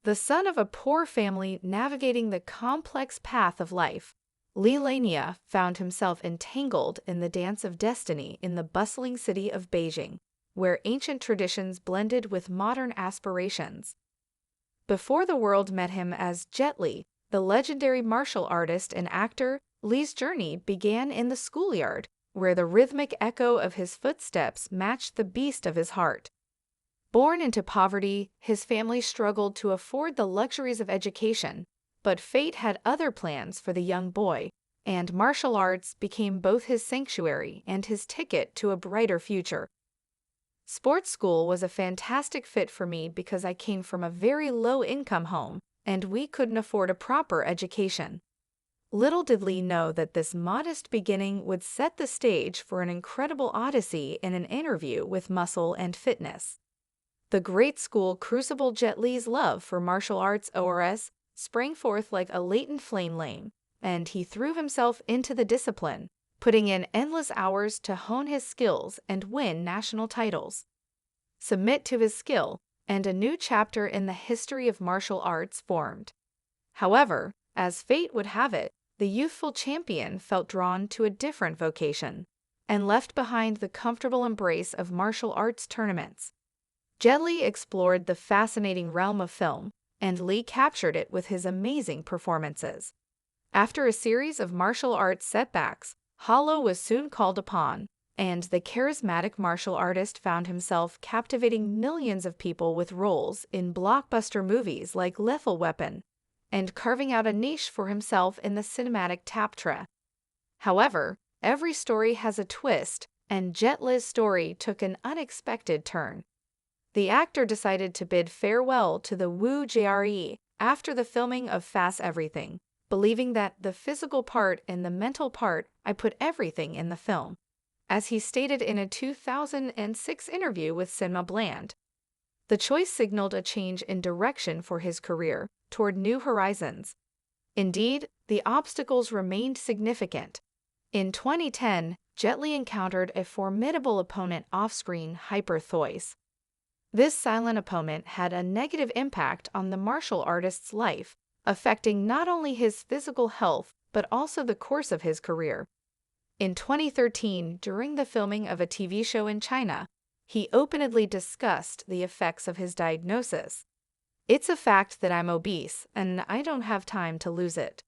The son of a poor family navigating the complex path of life, Li Lania found himself entangled in the dance of destiny in the bustling city of Beijing, where ancient traditions blended with modern aspirations. Before the world met him as Jet Li, the legendary martial artist and actor, Li's journey began in the schoolyard, where the rhythmic echo of his footsteps matched the beat of his heart. Born into poverty, his family struggled to afford the luxuries of education, but fate had other plans for the young boy, and martial arts became both his sanctuary and his ticket to a brighter future. Sports school was a fantastic fit for me because I came from a very low-income home, and we couldn't afford a proper education. Little did Li know that this modest beginning would set the stage for an incredible odyssey in an interview with Muscle and Fitness. The great school crucibled Jet Li's love for martial arts ORS sprang forth like a latent flame, and he threw himself into the discipline, putting in endless hours to hone his skills and win national titles. Submit to his skill, and a new chapter in the history of martial arts formed. However, as fate would have it, the youthful champion felt drawn to a different vocation, and left behind the comfortable embrace of martial arts tournaments. Jet Li explored the fascinating realm of film, and Li captured it with his amazing performances. After a series of martial arts setbacks, Hollow was soon called upon, and the charismatic martial artist found himself captivating millions of people with roles in blockbuster movies like Lethal Weapon, and carving out a niche for himself in the cinematic taptra. However, every story has a twist, and Jet Li's story took an unexpected turn. The actor decided to bid farewell to the Wu Jre after the filming of Fast Everything, believing that the physical part and the mental part, I put everything in the film, as he stated in a 2006 interview with Cinema Bland. The choice signaled a change in direction for his career, toward new horizons. Indeed, the obstacles remained significant. In 2010, Jet Li encountered a formidable opponent off-screen, Hyper Thois. This silent opponent had a negative impact on the martial artist's life, affecting not only his physical health but also the course of his career. In 2013, during the filming of a TV show in China, he openly discussed the effects of his diagnosis. "It's a fact that I'm obese, and I don't have time to lose it."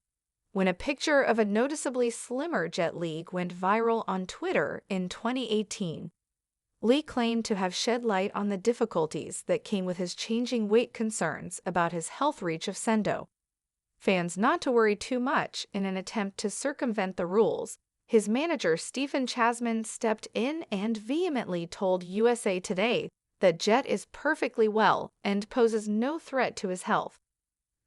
When a picture of a noticeably slimmer Jet Li went viral on Twitter in 2018, Li claimed to have shed light on the difficulties that came with his changing weight concerns about his health reach of Sendo. Fans not to worry too much in an attempt to circumvent the rules, his manager Stephen Chasman stepped in and vehemently told USA Today that Jet is perfectly well and poses no threat to his health.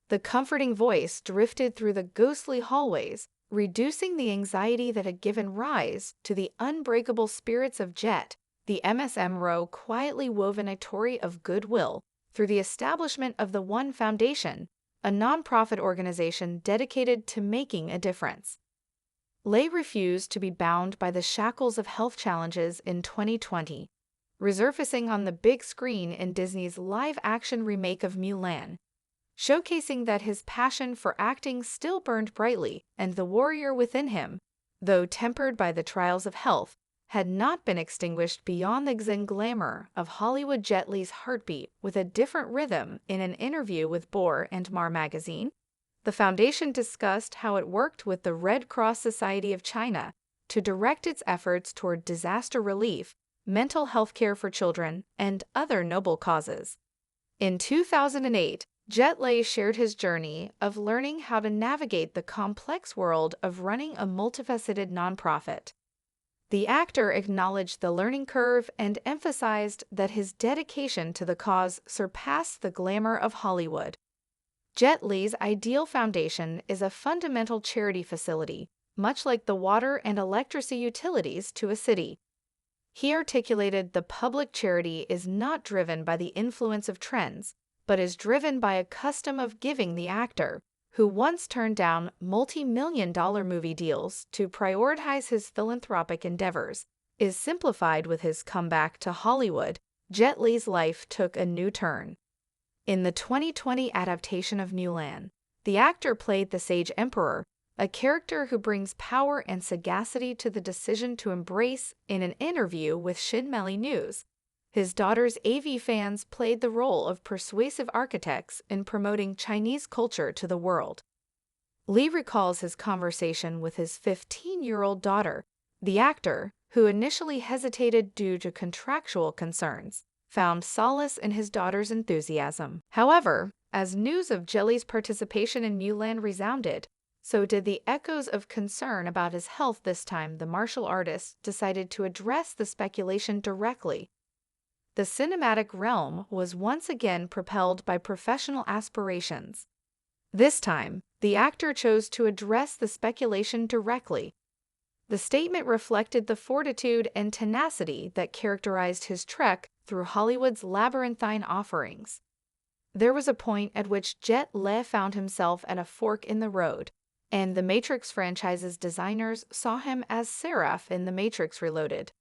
The comforting voice drifted through the ghostly hallways, reducing the anxiety that had given rise to the unbreakable spirits of Jet. The MSM quietly woven a story of goodwill through the establishment of the One Foundation, a nonprofit organization dedicated to making a difference. Li refused to be bound by the shackles of health challenges in 2020, resurfacing on the big screen in Disney's live-action remake of Mulan, showcasing that his passion for acting still burned brightly and the warrior within him, though tempered by the trials of health, had not been extinguished beyond the zen glamour of Hollywood. Jet Li's heartbeat with a different rhythm. In an interview with Bore and Mar magazine, the foundation discussed how it worked with the Red Cross Society of China to direct its efforts toward disaster relief, mental health care for children, and other noble causes. In 2008, Jet Li shared his journey of learning how to navigate the complex world of running a multifaceted nonprofit. The actor acknowledged the learning curve and emphasized that his dedication to the cause surpassed the glamour of Hollywood. Jet Li's ideal foundation is a fundamental charity facility, much like the water and electricity utilities to a city. He articulated the public charity is not driven by the influence of trends, but is driven by a custom of giving. The actor, who once turned down multi-million-dollar movie deals to prioritize his philanthropic endeavors, is simplified with his comeback to Hollywood. Jet Li's life took a new turn. In the 2020 adaptation of Mulan, the actor played the Sage Emperor, a character who brings power and sagacity to the decision to embrace. In an interview with Shinmeli News, his daughter's AV fans played the role of persuasive architects in promoting Chinese culture to the world. Lee recalls his conversation with his 15-year-old daughter. The actor, who initially hesitated due to contractual concerns, found solace in his daughter's enthusiasm. However, as news of Jelly's participation in Mulan resounded, so did the echoes of concern about his health. This time, the martial artist decided to address the speculation directly. The cinematic realm was once again propelled by professional aspirations. This time, the actor chose to address the speculation directly. The statement reflected the fortitude and tenacity that characterized his trek through Hollywood's labyrinthine offerings. There was a point at which Jet Li found himself at a fork in the road, and the Matrix franchise's designers saw him as Seraph in The Matrix Reloaded.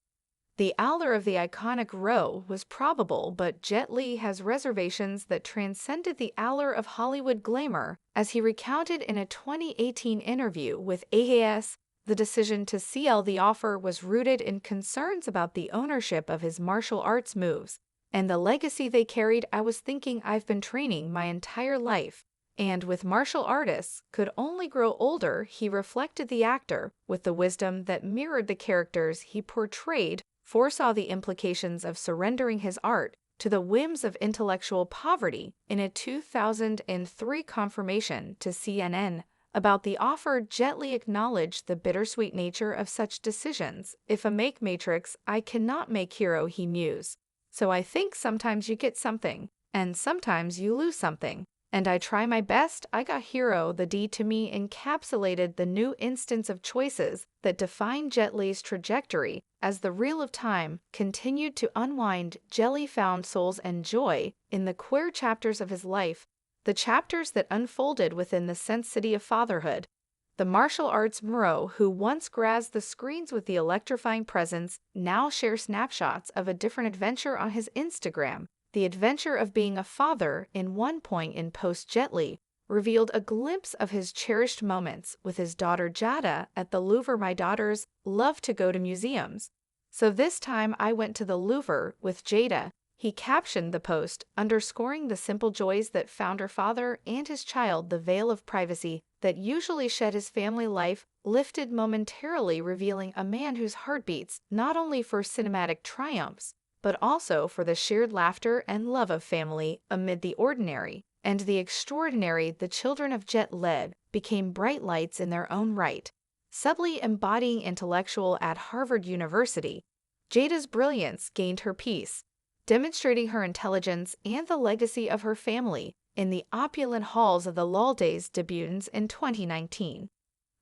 The allure of the iconic role was probable, but Jet Li has reservations that transcended the allure of Hollywood glamour, as he recounted in a 2018 interview with AAS. The decision to seal the offer was rooted in concerns about the ownership of his martial arts moves and the legacy they carried. I was thinking, I've been training my entire life, and with martial artists could only grow older. He reflected. The actor, with the wisdom that mirrored the characters he portrayed, foresaw the implications of surrendering his art to the whims of intellectual poverty. In a 2003 confirmation to CNN about the offer, Jet Li acknowledged the bittersweet nature of such decisions. If I make Matrix, I cannot make Hero, he mused. So I think sometimes you get something, and sometimes you lose something. And I try my best. I got Hero. The D to me encapsulated the new instance of choices that defined Jet Li's trajectory. As the reel of time continued to unwind, Jet Li found solace and joy in the queer chapters of his life, the chapters that unfolded within the sense city of fatherhood. The martial arts Muro, who once grazed the screens with the electrifying presence, now shares snapshots of a different adventure on his Instagram. The adventure of being a father. In one point in post, Jet Li revealed a glimpse of his cherished moments with his daughter Jada at the Louvre. My daughters love to go to museums, so this time I went to the Louvre with Jada. He captioned the post, underscoring the simple joys that found her father and his child. The veil of privacy that usually shed his family life lifted momentarily, revealing a man whose heart beats not only for cinematic triumphs, but also for the shared laughter and love of family. Amid the ordinary and the extraordinary, the children of Jet Li became bright lights in their own right, subtly embodying intellectual. At Harvard University, Jada's brilliance gained her peace, demonstrating her intelligence and the legacy of her family in the opulent halls of the Lalday's debutantes in 2019.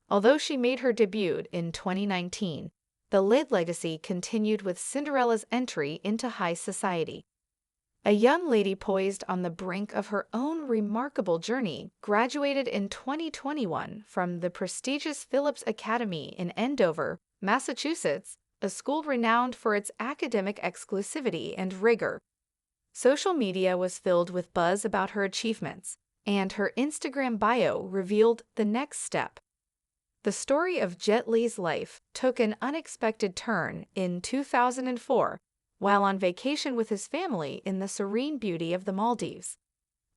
Although she made her debut in 2019, the Lid legacy continued with Cinderella's entry into high society. A young lady poised on the brink of her own remarkable journey, graduated in 2021 from the prestigious Phillips Academy in Andover, Massachusetts, a school renowned for its academic exclusivity and rigor. Social media was filled with buzz about her achievements, and her Instagram bio revealed the next step. The story of Jet Li's life took an unexpected turn in 2004 while on vacation with his family in the serene beauty of the Maldives.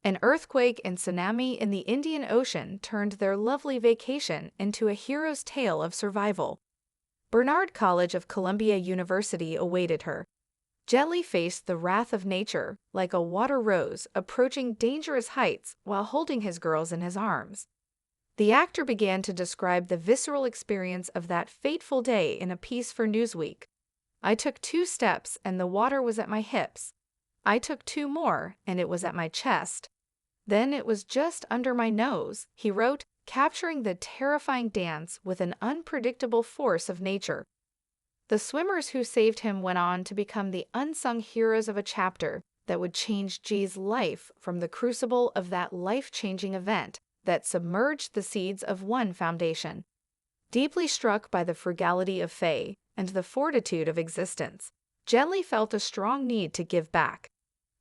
An earthquake and tsunami in the Indian Ocean turned their lovely vacation into a hero's tale of survival. Bernard College of Columbia University awaited her. Jet Li faced the wrath of nature like a water rose approaching dangerous heights while holding his girls in his arms. The actor began to describe the visceral experience of that fateful day in a piece for Newsweek. I took 2 steps and the water was at my hips. I took 2 more and it was at my chest. Then it was just under my nose, he wrote, capturing the terrifying dance with an unpredictable force of nature. The swimmers who saved him went on to become the unsung heroes of a chapter that would change G's life from the crucible of that life-changing event that submerged the seeds of one foundation. Deeply struck by the frugality of Faye and the fortitude of existence, Jet Li felt a strong need to give back.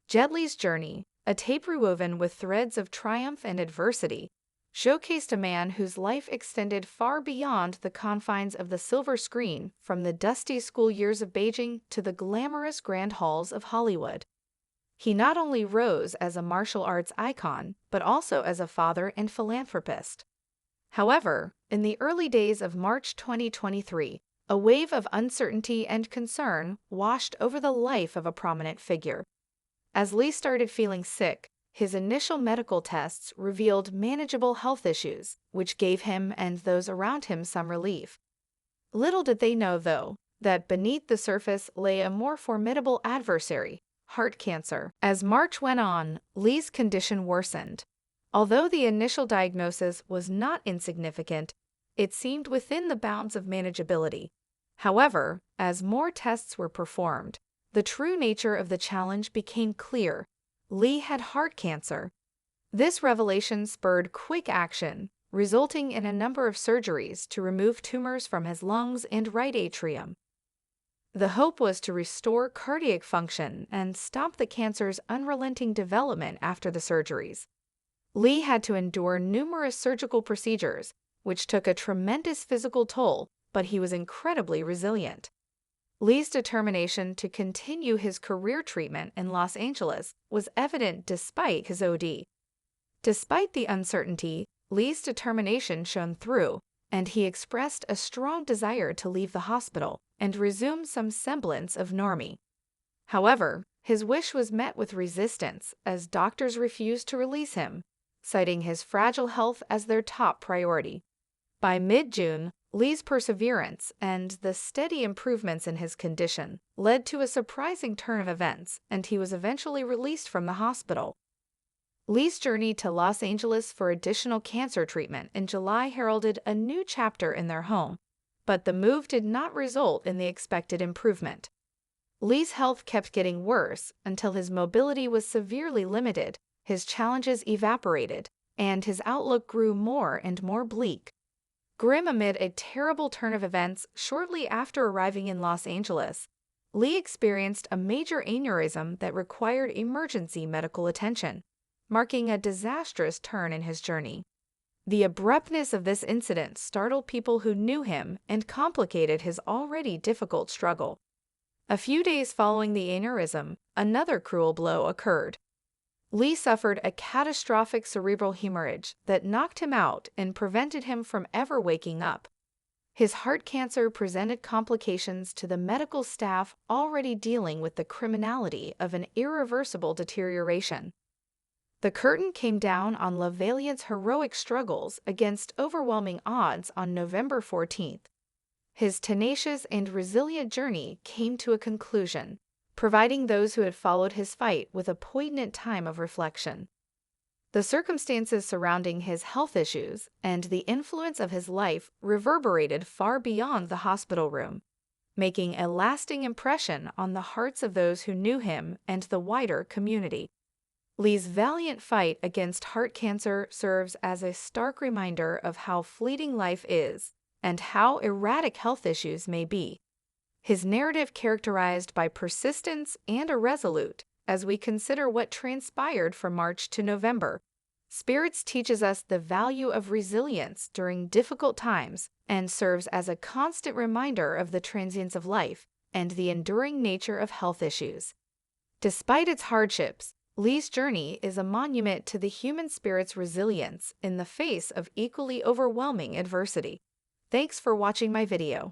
Jet Li's journey a tape rewoven with threads of triumph and adversity, showcased a man whose life extended far beyond the confines of the silver screen, from the dusty school years of Beijing to the glamorous grand halls of Hollywood. He not only rose as a martial arts icon, but also as a father and philanthropist. However, in the early days of March 2023, a wave of uncertainty and concern washed over the life of a prominent figure. As Lee started feeling sick, his initial medical tests revealed manageable health issues, which gave him and those around him some relief. Little did they know, though, that beneath the surface lay a more formidable adversary: heart cancer. As March went on, Lee's condition worsened. Although the initial diagnosis was not insignificant, it seemed within the bounds of manageability. However, as more tests were performed, the true nature of the challenge became clear. Lee had heart cancer. This revelation spurred quick action, resulting in a number of surgeries to remove tumors from his lungs and right atrium. The hope was to restore cardiac function and stop the cancer's unrelenting development after the surgeries. Lee had to endure numerous surgical procedures, which took a tremendous physical toll, but he was incredibly resilient. Lee's determination to continue his career treatment in Los Angeles was evident despite his OD. Despite the uncertainty, Lee's determination shone through, and he expressed a strong desire to leave the hospital and resume some semblance of normie. However, his wish was met with resistance as doctors refused to release him, citing his fragile health as their top priority. By mid-June, Lee's perseverance and the steady improvements in his condition led to a surprising turn of events, and he was eventually released from the hospital. Lee's journey to Los Angeles for additional cancer treatment in July heralded a new chapter in their home, but the move did not result in the expected improvement. Lee's health kept getting worse until his mobility was severely limited, his challenges evaporated, and his outlook grew more and more bleak. Grim amid a terrible turn of events shortly after arriving in Los Angeles, Lee experienced a major aneurysm that required emergency medical attention, marking a disastrous turn in his journey. The abruptness of this incident startled people who knew him and complicated his already difficult struggle. A few days following the aneurysm, another cruel blow occurred. Lee suffered a catastrophic cerebral hemorrhage that knocked him out and prevented him from ever waking up. His heart cancer presented complications to the medical staff already dealing with the criminality of an irreversible deterioration. The curtain came down on LaValliante's heroic struggles against overwhelming odds on November 14th. His tenacious and resilient journey came to a conclusion, providing those who had followed his fight with a poignant time of reflection. The circumstances surrounding his health issues and the influence of his life reverberated far beyond the hospital room, making a lasting impression on the hearts of those who knew him and the wider community. Lee's valiant fight against heart cancer serves as a stark reminder of how fleeting life is and how erratic health issues may be. His narrative characterized by persistence and irresolute as we consider what transpired from March to November. Spirits teaches us the value of resilience during difficult times and serves as a constant reminder of the transience of life and the enduring nature of health issues. Despite its hardships, Lee's journey is a monument to the human spirit's resilience in the face of equally overwhelming adversity. Thanks for watching my video.